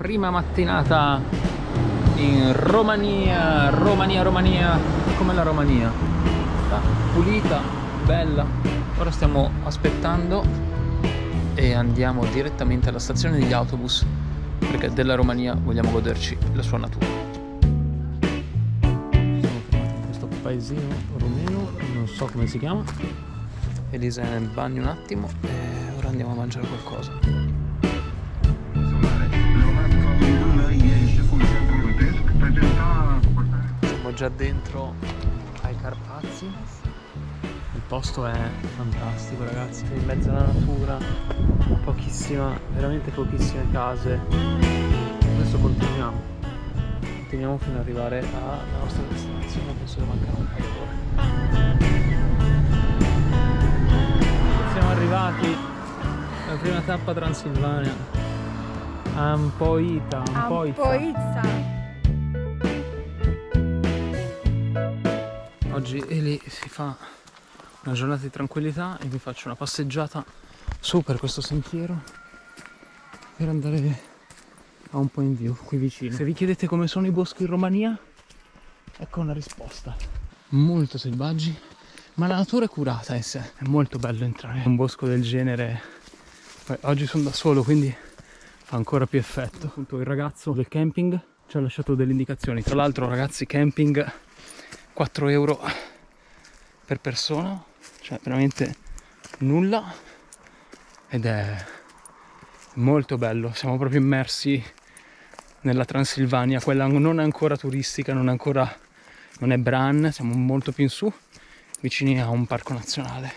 prima mattinata in Romania. Romania, come la Romania, pulita, bella. Ora stiamo aspettando e andiamo direttamente alla stazione degli autobus, perché della Romania vogliamo goderci la sua natura. Siamo fermati in questo paesino rumeno, non so come si chiama. Elisa è nel bagno un attimo e ora andiamo a mangiare qualcosa. Siamo già dentro ai Carpazi. Il posto è fantastico, ragazzi, in mezzo alla natura, veramente pochissime case. Adesso continuiamo fino ad arrivare alla nostra destinazione. Penso che mancano un paio d'ore. Siamo arrivati alla prima tappa Transilvania, Ampoita. Oggi Eli si fa una giornata di tranquillità e mi faccio una passeggiata su per questo sentiero per andare a un point view qui vicino. Se vi chiedete come sono i boschi in Romania, ecco una risposta. Molto selvaggi, ma la natura è curata in sé. È molto bello entrare in un bosco del genere. Poi, oggi sono da solo, quindi fa ancora più effetto. Appunto il ragazzo del camping ci ha lasciato delle indicazioni. Tra l'altro, ragazzi, camping 4 euro per persona, cioè veramente nulla, ed è molto bello. Siamo proprio immersi nella Transilvania, quella non è ancora turistica, non è Bran, siamo molto più in su, vicini a un parco nazionale.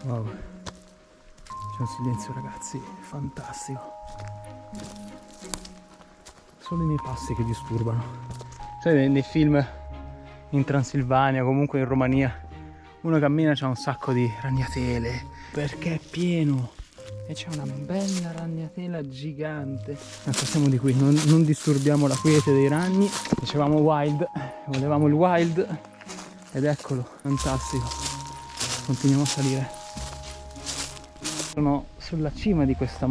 Wow, c'è un silenzio, ragazzi, fantastico. Solo i miei passi che disturbano. Sai, nei film in Transilvania, comunque in Romania, uno cammina, c'ha un sacco di ragnatele, perché è pieno. E c'è una bella ragnatela gigante. Passiamo di qui, non disturbiamo la quiete dei ragni. Dicevamo wild, volevamo il wild, ed eccolo, fantastico. Continuiamo a salire. Sono sulla cima di questa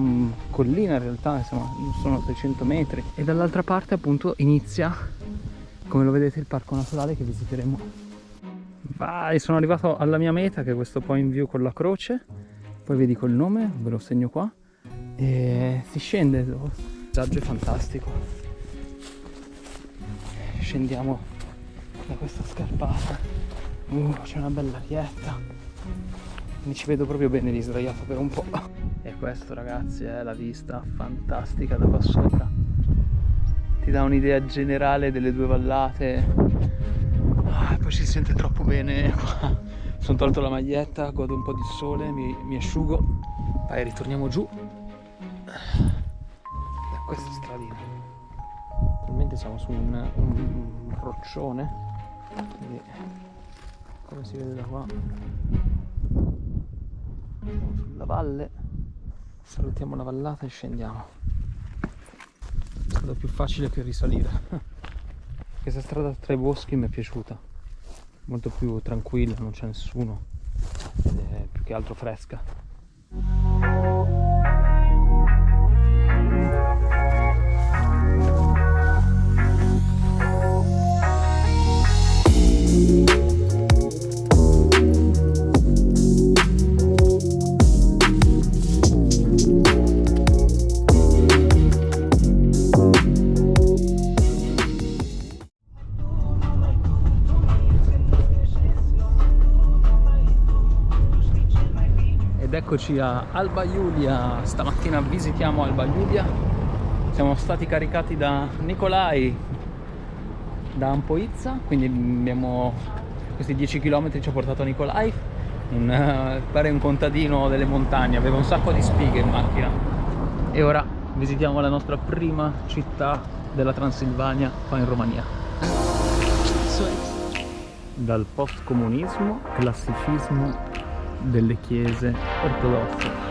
collina, in realtà insomma sono 600 metri, e dall'altra parte appunto inizia, come lo vedete, il parco naturale che visiteremo. Vai, sono arrivato alla mia meta, che è questo point view con la croce. Poi vi dico il nome, ve lo segno qua, e si scende. Il paesaggio è fantastico. Scendiamo da questa scarpata. C'è una bella arietta, mi ci vedo proprio bene lì sdraiato per un po'. E questo, ragazzi, è la vista fantastica da qua sopra. Ti dà un'idea generale delle due vallate. E poi ci si sente troppo bene qua. Sono tolto la maglietta, godo un po' di sole, mi asciugo. Poi ritorniamo giù da questa stradina. Attualmente siamo su un roccione, quindi, come si vede da qua, siamo sulla valle. Salutiamo la vallata e scendiamo. È stato più facile che risalire. Questa strada tra i boschi mi è piaciuta, molto più tranquilla, non c'è nessuno ed è più che altro fresca. Ed eccoci a Alba Iulia. Stamattina visitiamo Alba Iulia. Siamo stati caricati da Nicolai da Ampoizza, quindi abbiamo questi 10 km ci ha portato a Nicolai, pare un contadino delle montagne, aveva un sacco di spighe in macchina. E ora visitiamo la nostra prima città della Transilvania qua in Romania. Dal post-comunismo, classicismo delle chiese ortodosse.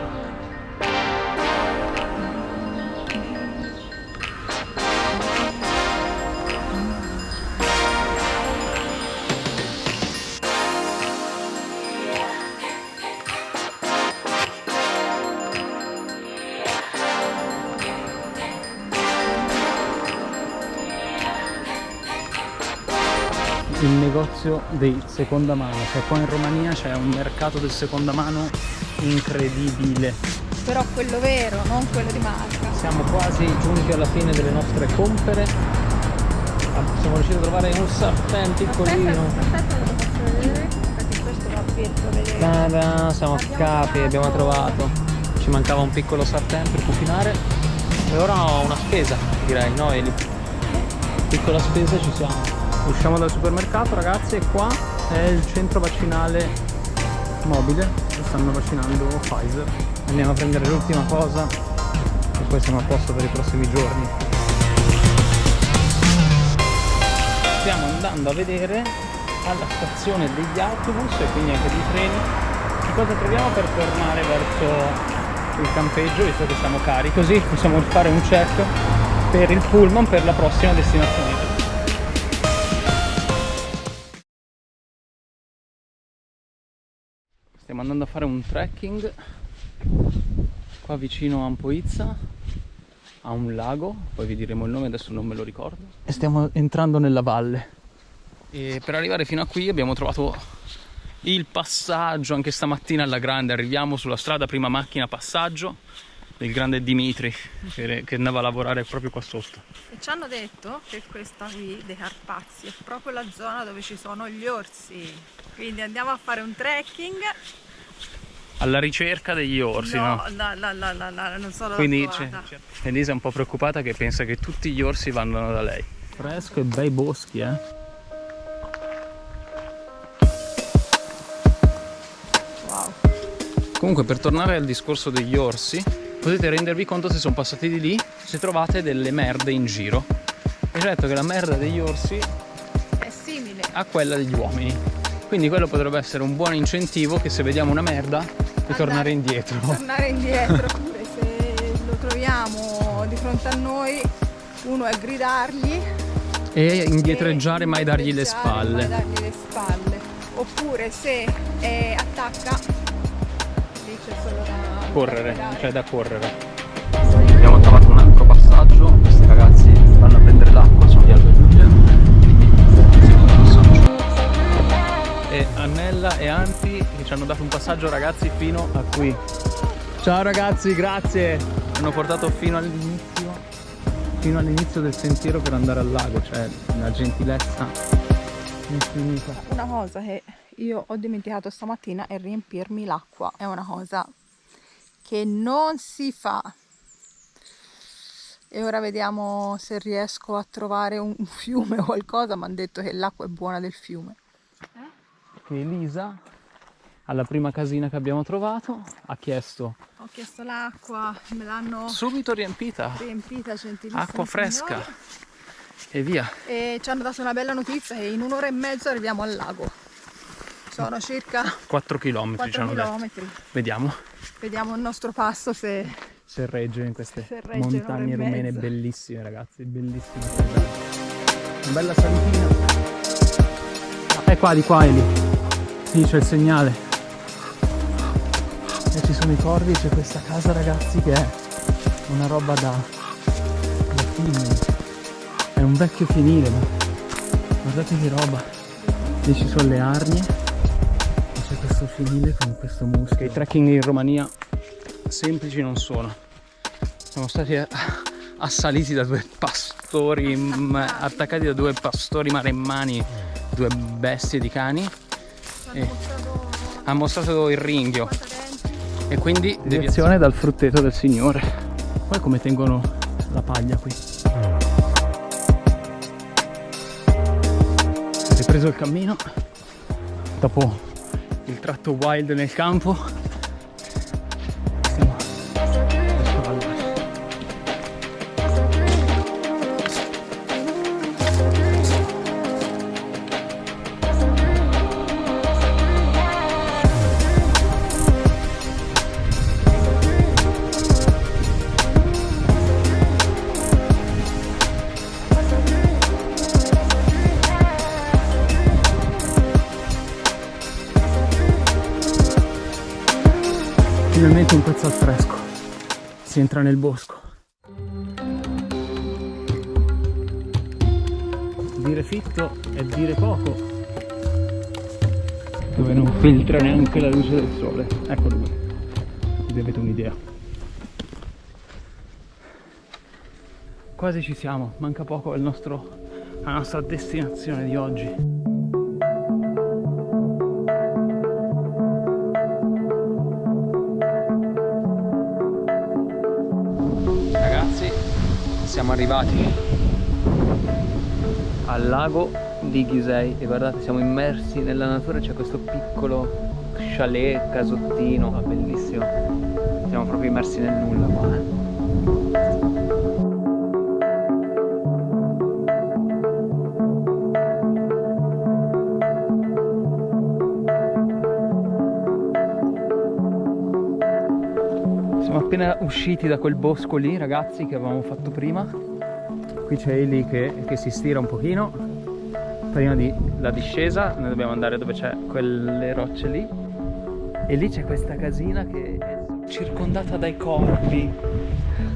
il negozio dei seconda mano, cioè qua in Romania c'è un mercato del seconda mano incredibile. Però quello vero, non quello di marca. Siamo quasi giunti alla fine delle nostre compere. Siamo riusciti a trovare un sartén piccolino. Aspetta, lo faccio vedere, perché questo va per vedere. Siamo a capi, abbiamo trovato. Ci mancava un piccolo sartén per cucinare. E ora ho una spesa, direi, no Eli? Piccola spesa ci siamo. Usciamo dal supermercato, ragazzi, e qua è il centro vaccinale mobile. Stanno vaccinando Pfizer. Andiamo a prendere l'ultima cosa e poi siamo a posto per i prossimi giorni. Stiamo andando a vedere alla stazione degli autobus e quindi anche dei treni che cosa troviamo per tornare verso il campeggio, visto che siamo carichi, così possiamo fare un check per il pullman per la prossima destinazione. Stiamo andando a fare un trekking qua vicino a Ampoizza, a un lago, poi vi diremo il nome, adesso non me lo ricordo. E stiamo entrando nella valle. E per arrivare fino a qui abbiamo trovato il passaggio, anche stamattina alla grande, arriviamo sulla strada prima macchina passaggio del grande Dimitri che andava a lavorare proprio qua sotto. E ci hanno detto che questa qui dei Carpazi è proprio la zona dove ci sono gli orsi, quindi andiamo a fare un trekking alla ricerca degli orsi, no? Non sono quindi trovata. Elisa è un po' preoccupata che pensa che tutti gli orsi vanno da lei. Fresco e bei boschi, Wow. Comunque, per tornare al discorso degli orsi, potete rendervi conto, se sono passati di lì, se trovate delle merde in giro. E ci ho detto che la merda degli orsi È simile a quella degli uomini, quindi quello potrebbe essere un buon incentivo, che se vediamo una merda di tornare indietro. Tornare indietro, oppure se lo troviamo di fronte a noi, uno è gridargli E indietreggiare, mai dargli le spalle. Oppure se attacca, lì c'è solo da Correre, guardare. cioè da correre. Abbiamo trovato un altro passaggio, questi ragazzi vanno a prendere l'acqua, sono di Alberuglia. E Annella e Anti che ci hanno dato un passaggio, ragazzi, fino a qui. Ciao ragazzi, grazie! Hanno portato fino all'inizio del sentiero per andare al lago, cioè una gentilezza infinita. Una cosa che io ho dimenticato stamattina è riempirmi l'acqua, è una cosa che non si fa. E ora vediamo se riesco a trovare un fiume o qualcosa. Mi hanno detto che l'acqua è buona del fiume. Elisa, alla prima casina che abbiamo trovato, ha chiesto. Ho chiesto l'acqua, me l'hanno Subito riempita. riempita, gentilissima Acqua fresca. signora. E via. E ci hanno dato una bella notizia che in 1 ora e mezzo arriviamo al lago. Sono circa 4 km 4 chilometri. Vediamo Vediamo il nostro passo se regge in queste Se regge 1 ora montagne e rumene mezza. bellissime, ragazzi, bellissime. Una bella salitina. È qua, di qua, Eli. Sì, c'è il segnale. E ci sono i corvi, c'è questa casa, ragazzi, che è una roba da film. È un vecchio fienile, ma guardate che roba. Lì ci sono le arnie e c'è questo fienile con questo muschio. I trekking in Romania semplici non sono. Siamo stati assaliti da 2 pastori, attaccati da 2 pastori maremmani, 2 bestie di cani. Ha mostrato il ringhio e quindi deviazione dal frutteto del Signore. Poi come tengono la paglia qui. Ho ripreso il cammino dopo il tratto wild nel campo. Stiamo a scavallare. Finalmente un pezzo al fresco, si entra nel bosco. Dire fitto è dire poco. dove non filtra neanche la luce del sole. Ecco dove, così avete un'idea. Quasi ci siamo, manca poco alla nostra destinazione di oggi. Siamo arrivati al lago di Ghisei e guardate, siamo immersi nella natura, c'è questo piccolo chalet, casottino, bellissimo. Siamo proprio immersi nel nulla qua, Siamo appena usciti da quel bosco lì, ragazzi, che avevamo fatto prima. Qui c'è Eli che si stira un pochino prima della discesa. Noi dobbiamo andare dove c'è quelle rocce lì. E lì c'è questa casina che è circondata dai corpi.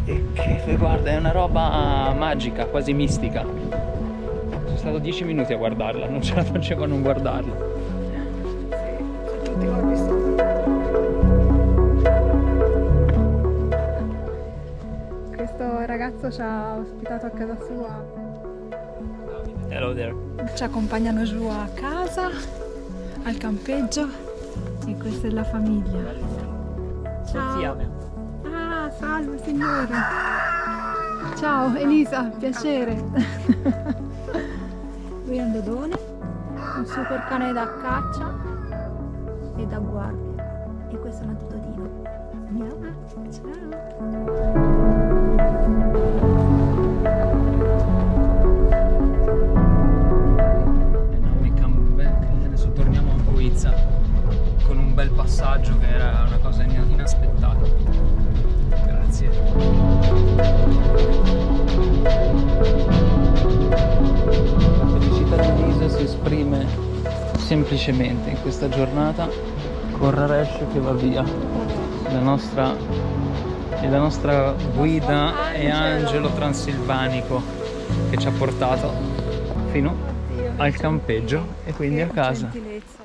E che, guarda, è una roba magica, quasi mistica. Sono stato 10 minuti a guardarla, non ce la facevo a non guardarla. Sì, sono tutti corpi sopra. Questo ragazzo ci ha ospitato a casa sua. Hello there. Ci accompagnano giù a casa, al campeggio, e questa è la famiglia. Ciao. Ah, salve signore. Ciao Elisa, piacere. Lui è un dodone, un super cane da caccia e da guardia. E questo è un altro dodino. Andiamo. Ciao. Con un bel passaggio che era una cosa inaspettata. Grazie. La felicità di Lisa si esprime semplicemente in questa giornata con Raresh che va via. La nostra guida è Angelo Transilvanico che ci ha portato fino al campeggio e quindi a casa. Gentilezza.